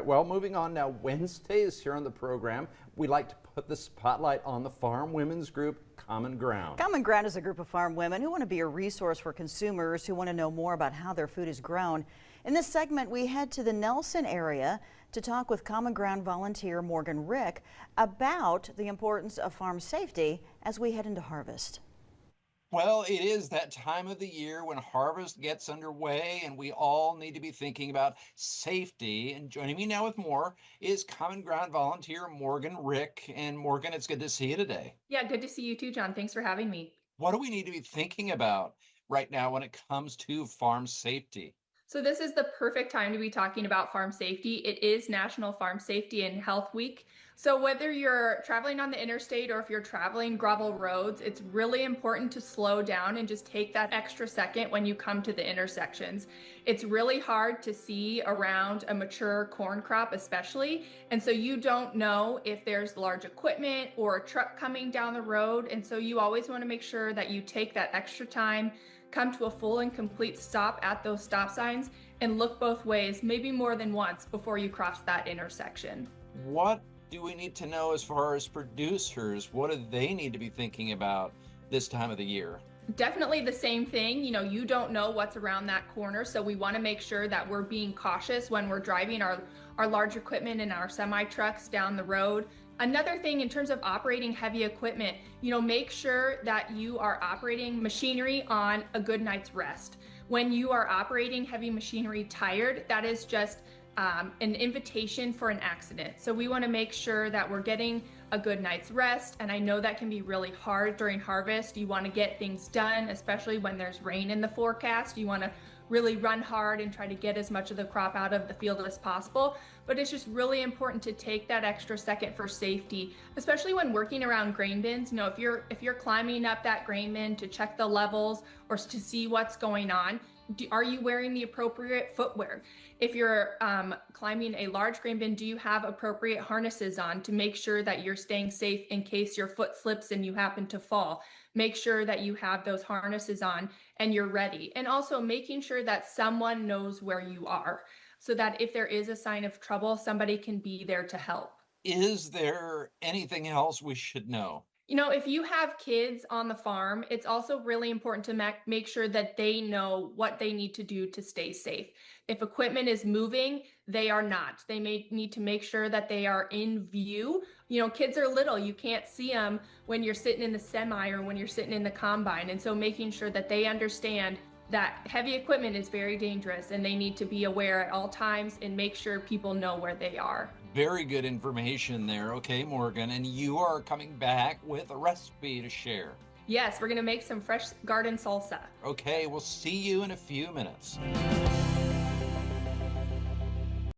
well, moving on now, Wednesdays here on the program, we like to put the spotlight on the farm women's group, Common Ground. Common Ground is a group of farm women who want to be a resource for consumers who want to know more about how their food is grown. In this segment, we head to the Nelson area to talk with Common Ground volunteer Morgan Rick about the importance of farm safety as we head into harvest. Well, it is that time of the year when harvest gets underway and we all need to be thinking about safety. And joining me now with more is Common Ground volunteer Morgan Rick. And Morgan, it's good to see you today. Yeah, good to see you too, John. Thanks for having me. What do we need to be thinking about right now when it comes to farm safety? So this is the perfect time to be talking about farm safety. It is National Farm Safety and Health Week. So whether you're traveling on the interstate or if you're traveling gravel roads, it's really important to slow down and just take that extra second when you come to the intersections. It's really hard to see around a mature corn crop especially, and so you don't know if there's large equipment or a truck coming down the road, and so you always want to make sure that you take that extra time, come to a full and complete stop at those stop signs, and look both ways, maybe more than once, before you cross that intersection. What do we need to know as far as producers? What do they need to be thinking about this time of the year? Definitely the same thing. You don't know what's around that corner, so we want to make sure that we're being cautious when we're driving our large equipment and our semi trucks down the road. Another thing in terms of operating heavy equipment, make sure that you are operating machinery on a good night's rest. When you are operating heavy machinery tired, that is just an invitation for an accident. So we want to make sure that we're getting a good night's rest. And I know that can be really hard during harvest. You want to get things done, especially when there's rain in the forecast. You want to really run hard and try to get as much of the crop out of the field as possible. But it's just really important to take that extra second for safety, especially when working around grain bins. If you're climbing up that grain bin to check the levels or to see what's going on, are you wearing the appropriate footwear? If you're climbing a large grain bin, do you have appropriate harnesses on to make sure that you're staying safe in case your foot slips and you happen to fall? Make sure that you have those harnesses on and you're ready. And also making sure that someone knows where you are so that if there is a sign of trouble, somebody can be there to help. Is there anything else we should know? If you have kids on the farm, it's also really important to make sure that they know what they need to do to stay safe. If equipment is moving, they are not. They may need to make sure that they are in view. Kids are little. You can't see them when you're sitting in the semi or when you're sitting in the combine. And so making sure that they understand that heavy equipment is very dangerous and they need to be aware at all times and make sure people know where they are. Very good information there. Okay, Morgan, and you are coming back with a recipe to share. Yes, we're going to make some fresh garden salsa. Okay, we'll see you in a few minutes.